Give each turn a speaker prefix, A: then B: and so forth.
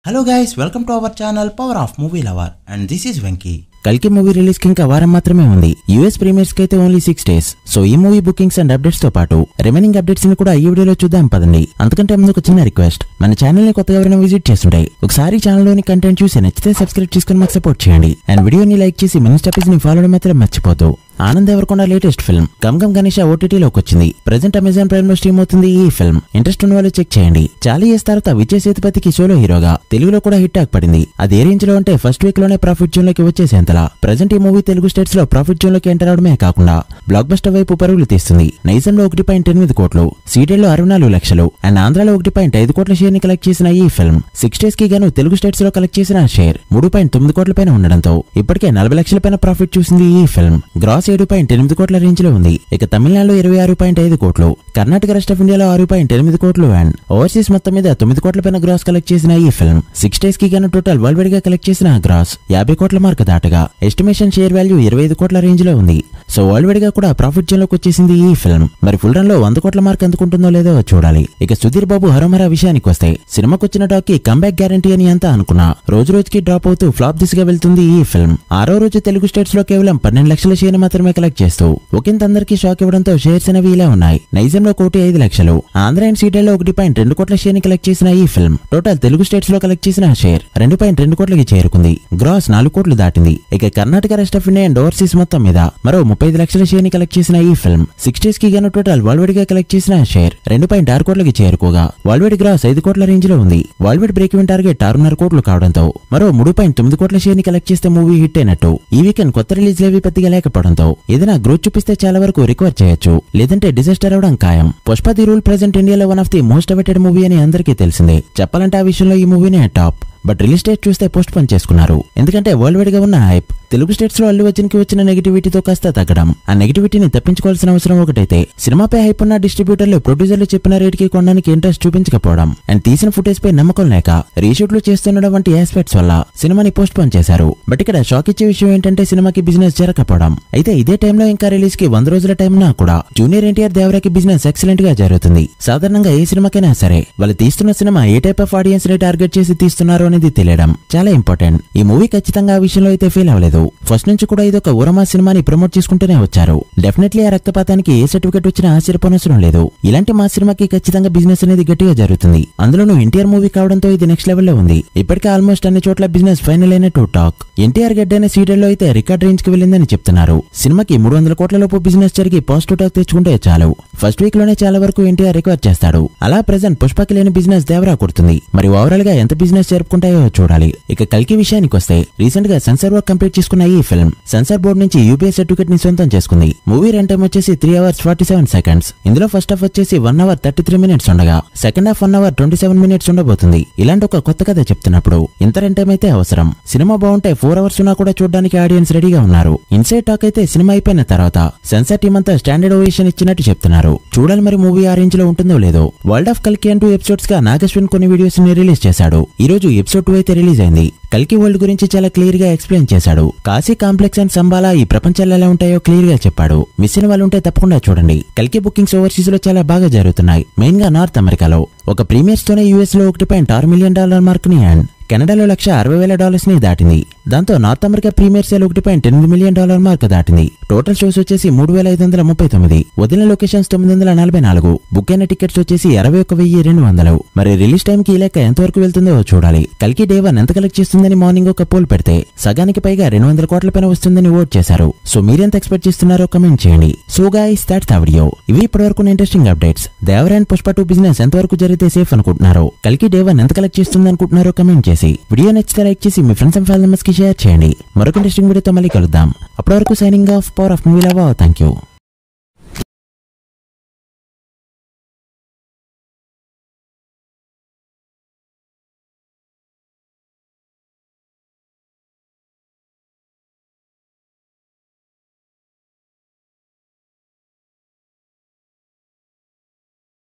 A: Hello guys, welcome to our channel Power of Movie Lover and this is Venki.
B: కల్కి movie release కి ఇంకా వారం మాత్రమే ఉంది. యూఎస్ ప్రీమియర్స్ కి అయితే ఓన్లీ 6 days. సో ఈ మూవీ బుకింగ్స్ అండ్ అప్డేట్స్ తో పాటు రిమైనింగ్ అప్డేట్స్ ని కూడా ఈ వీడియోలో చూద్దాం పదండి. అంతకంటే ముందు ఒక చిన్న రిక్వెస్ట్, మన ఛానల్ ని కొత్తగా ఎవరైనా విజిట్ చేస్తుంటే ఒకసారి ఛానల్ లోని కంటెంట్ చూసి నచ్చితే సబ్స్క్రైబ్ చేసుకుని మాకు సపోర్ట్ చేయండి అండ్ వీడియోని లైక్ చేసి మన ఇన్స్టా పేజ్ ని ఫాలో అవడం మాత్రం మర్చిపోతూ. ఆనంద్ దేవరకొండ లేటెస్ట్ ఫిల్మ్ గమ్ గమ్ గణేష ఓటీటీలోకి వచ్చింది. ప్రెజెంట్ అమెజాన్ ప్రైమ్ లో స్ట్రీమ్ అవుతుంది ఈ ఫిల్మ్. ఇంట్రెస్ట్ ఉన్న వాళ్ళు చెక్ చేయండి. చాలా ఇయర్స్ తర్వాత విజయ్ సేతుపతికి సోలో హీరోగా తెలుగులో కూడా హిట్ టాక్ పడింది. అది ఏ రేంజ్ లో అంటే ఫస్ట్ వీక్ లోనే ప్రాఫిట్ జోన్ లోకి వచ్చేసేంతలా. ప్రెజెంట్ ఈ మూవీ తెలుగు స్టేట్స్ లో ప్రాఫిట్ జోన్ లోకి ఎంటర్ అవడమే కాకుండా బ్లాక్ బస్టర్ వైపు పరుగులు తీస్తుంది. నైజంలో 1.8 కోట్లు, సీడెల్లో 64 లక్షలు అండ్ ఆంధ్రాలో 1.5 కోట్ల షేర్ ని కలెక్ట్ చేసిన ఈ ఫిల్మ్ 6 days కి గాను తెలుగు స్టేట్స్ లో కలెక్ట్ చేసిన షేర్ 3.9 కోట్ల పైన ఉండడంతో ఇప్పటికే 40 లక్షల పైన ప్రాఫిట్ చూసింది ఈ ఫిల్మ్. గ్రాస్ 7.8 కోట్ల రేంజ్ లో ఉంది. ఇక తమిళనాడులో 26.5 కోట్లు, కర్ణాటక రెస్ట్ ఆఫ్ ఇండియాలో 6.8 కోట్లు అండ్ ఓవర్సీస్ మొత్తం మీద 9 కోట్ల పైన గ్రాస్ కలెక్ట్ చేసిన ఈ ఫిల్మ్ 6 days కి గాను టోటల్ వరల్డ్ వైడ్ గా కలెక్ట్ చేసిన గ్రాస్ 50 కోట్ల మార్క్ దాటగా ఎస్టిమేషన్ షేర్ వాల్యూ 25 కోట్ల రేంజ్ లో ఉంది. సో వరల్డ్ వైడ్ గా కూడా ప్రాఫిట్ జోన్ లోకి వచ్చేసింది ఈ ఫిల్మ్. మరి ఫుల్ రన్ లో 100 కోట్ల మార్క్ అందుకుంటుందో లేదో చూడాలి. ఇక సుధీర్ బాబు హరోమర విషయానికి వస్తే సినిమాకి వచ్చిన టాక్ కి కంబ్యాక్ గ్యారంటీ అని అంతా అనుకున్నా రోజు రోజుకి డ్రాప్ అవుతూ ఫ్లాప్ దిశగా వెళ్తుంది ఈ ఫిల్మ్. 6వ రోజు తెలుగు స్టేట్స్ లో కేవలం 12 లక్షల షేర్ మాత్రమే కలెక్ట్ చేస్తూ ఒకంత అందరికీ షాక్ ఇవ్వడంతో షేర్స్ అనేవి ఇలా ఉన్నాయి. నైజంలో 1.5 లక్షలు, ఆంధ్ర అండ్ సీడెల్లో 1.2 కోట్ల షేర్ ని కలెక్ట్ చేసిన ఈ ఫిల్మ్ టోటల్ తెలుగు స్టేట్స్ లో కలెక్ట్ చేసిన షేర్ 2.2 కోట్లకి చేరుకుంది. గ్రాస్ 4 కోట్లు దాటింది. ఇక Karnataka rest of India and overseas మొత్తం మీద మరో 35 లక్షల షేర్ ని కలెక్ట్ చేసిన ఈ ఫిల్మ్ 6 days కి గాను టోటల్ వరల్డ్ వైడ్ గా కలెక్ట్ చేసిన షేర్ 2.6 కోట్లకి చేరుకోగా వరల్డ్ వైడ్ గ్రాస్ 5 కోట్ల రేంజ్ లో ఉంది. World wide break even target 6.5 కోట్లు కావడంతో మరో 3.9 కోట్ల షేర్ ని కలెక్ట్ చేస్తే మూవీ హిట్ అయినట్టు. ఈ వీకెండ్ కొత్త రిలీజ్ లేవి పెద్దగా లేకపోవడంతో ఏదైనా గ్రోత్ చూపిస్తే చాలా వరకు రికవర్ చేయొచ్చు, లేదంటే డిజాస్టర్ అవడం ఖాయం. పుష్ప ది రూల్ ప్రెజెంట్ ఇండియాలో one of the most awaited movie అని అందరికీ తెలిసిందే. చెప్పాలంటే ఆ విషయంలో ఈ మూవీనే టాప్. బట్ రిలీజ్ డేట్ చూస్తే పోస్ట్ పోన్ చేసుకున్నారు. ఎందుకంటే వరల్డ్ వైడ్ గా ఉన్న హైప్ తెలుగు స్టేట్స్ లో అల్లు అర్జున్ కి వచ్చిన నెగిటివిటీతో కాస్త తగ్గడం, ఆ నెగిటివిటీని తప్పించుకోవాల్సిన అవసరం ఒకటైతే సినిమాపై హైప్ ఉన్న డిస్ట్రిబ్యూటర్లు ప్రొడ్యూసర్లు చెప్పిన రేట్ కి కొనడానికి ఇంట్రెస్ట్ చూపించకపోవడం అండ్ తీసిన ఫుటేజ్ పై నమ్మకం లేక రీషూట్లు చేస్తుండడం వంటి ఆస్పెక్ట్స్ వల్ల సినిమాని పోస్ట్ పోన్ చేశారు. బట్ ఇక్కడ షాక్ ఇచ్చే విషయం ఏంటంటే సినిమాకి బిజినెస్ జరగకపోవడం. అయితే ఇదే టైంలో ఇంకా రిలీజ్ కి 100 రోజుల టైం ఉన్నా కూడా జూనియర్ ఎన్టీఆర్ దేవరాకి బిజినెస్ ఎక్సలెంట్ గా జరుగుతుంది. సాధారణంగా ఏ సినిమాకైనా సరే వాళ్ళు తీస్తున్న cinema A type of audience ని టార్గెట్ చేసి తీస్తున్నారు అనేది తెలియడం చాలా ఇంపార్టెంట్. ఈ మూవీ ఖచ్చితంగా ఆ విషయంలో అయితే ఫెయిల్ అవ్వలేదు. ఫస్ట్ నుంచి కూడా ఇదొక ఊరమా సినిమాని ప్రమోట్ చేసుకుంటూనే వచ్చారు. డెఫినెట్లీ ఆ రక్తపాతానికి ఏ సర్టిఫికెట్ వచ్చినా ఆశ్చర్యపోనవసరం లేదు. ఇలాంటి మా సినిమాకి ఖచ్చితంగా బిజినెస్ అనేది గట్టిగా జరుగుతుంది. అందులోనూ ఎన్టీఆర్ మూవీ కావడంతో ఇది నెక్స్ట్ లెవెల్ లో ఉంది. ఇప్పటికే ఆల్మోస్ట్ అన్ని చోట్ల బిజినెస్ ఫైనల్ అయినట్టు టాక్. ఎన్టీఆర్ గడ్డైన సీరియల్లో అయితే రికార్డ్ రేంజ్ కి వెళ్ళిందని చెప్తున్నారు. సినిమాకి 300 కోట్ల లోపు బిజినెస్ జరిగి పాజిటివ్ టాక్ తెచ్చుకుంటే చాలు. ఫస్ట్ వీక్ లోనే చాలా వరకు ఎన్టీఆర్ రికవర్ చేస్తాడు. అలా ప్రెజెంట్ పుష్పకి లేని బిజినెస్ దేవరా కొడుతుంది. మరి ఓవరాల్ గా ఎంత బిజినెస్ జరుపుకుంటాయో చూడాలి. ఇక కల్కి విషయానికి వస్తే రీసెంట్ గా సెన్సార్ వర్క్ కంప్లీట్ చేసుకున్న ఈ ఫిల్మ్ సెన్సార్ బోర్డు నుంచి యూపీఏ సర్టిఫికేట్ ని సొంతం చేసుకుంది. మూవీ రన్ టైం వచ్చేసి 3 hours 47 seconds. ఇందులో ఫస్ట్ హాఫ్ వచ్చేసి 1 hour 33 minutes ఉండగా సెకండ్ హాఫ్ 1 hour 27 minutes ఉండబోతుంది. ఇలాంటి ఒక కొత్త కథ చెప్తున్నప్పుడు ఇంత రన్ టైం అయితే అవసరం. సినిమా బాగుంటే 4 hours ఉన్నా కూడా చూడడానికి ఆడియన్స్ రెడీగా ఉన్నారు. ఇన్సైడ్ టాక్ అయితే సినిమా అయిపోయిన తర్వాత సెన్సార్ టీం అంతా స్టాండర్డ్ ఓవేషన్ ఇచ్చినట్టు చెప్తున్నారు. చూడాలి మరి మూవీ ఆ రేంజ్ లో ఉంటుందో లేదో. వరల్డ్ ఆఫ్ కల్కి అంటూ ఎపిసోడ్స్ గా నాగశ్విన్ కొన్ని వీడియోస్ ని రిలీజ్ చేశాడు. ఈ రోజు ఎపిసోడ్ 2 అయితే రిలీజ్ అయింది. కల్కి వరల్డ్ గురించి చాలా క్లియర్ గా ఎక్స్ప్లెయిన్ చేశాడు. కాశీ కాంప్లెక్స్ అండ్ సంబాలా ఈ ప్రపంచాలు ఎలా ఉంటాయో క్లియర్ గా చెప్పాడు. మిస్ అయిన వాళ్ళు ఉంటే తప్పకుండా చూడండి. కల్కి బుకింగ్స్ ఓవర్సీస్ లో చాలా బాగా జరుగుతున్నాయి. మెయిన్ గా నార్త్ అమెరికాలో ఒక ప్రీమియర్స్ తోనే యూఎస్ లో $1.6 million మార్క్ ని అండ్ కెనడాలో $1,60,000 ని దాటింది. దాంతో North America premier sale $1.8 million mark దాటింది. టోటల్ షోస్ వచ్చేసి 3,539, వదిలిన లొకేషన్స్ 944, బుక్ అయిన టికెట్స్ వచ్చేసి 61,200. మరి రిలీజ్ టైం కి ఈ లెక్క ఎంతవరకు వెళ్తుందో చూడాలి. కల్కి డే 1 ఎంత కలెక్ట్ చేస్తుందని మార్నింగ్ ఒక పోల్ పెడితే సగానికి పైగా 200 కోట్ల పైన వస్తుందని ఓట్ చేశారు. సో మీరెంత ఎక్స్పెక్ట్ చేస్తున్నారో కమెంట్ చేయండి. So guys that's the video. ఇవి ఇప్పటివరకు interesting updates. Devara and Pushpa 2 business ఎంతవరకు జరిగితే సేఫ్ అనుకుంటున్నారో, కల్కి డే 1 ఎంత కలెక్ట్ చేస్తుంది అనుకుంటున్నారో కమెంట్ చేసి వీడియో నచ్చితే లైక్ చేసి మీ ఫ్రెండ్స్ అండ్ ఫ్యామిలీ మెంబర్స్ కి షేర్ చేయండి. మరొక ఇంట్రెస్టింగ్ వీడియోతో మళ్ళీ కలుద్దాం. అప్పటి వరకు signing off, power of movie lover. Thank you.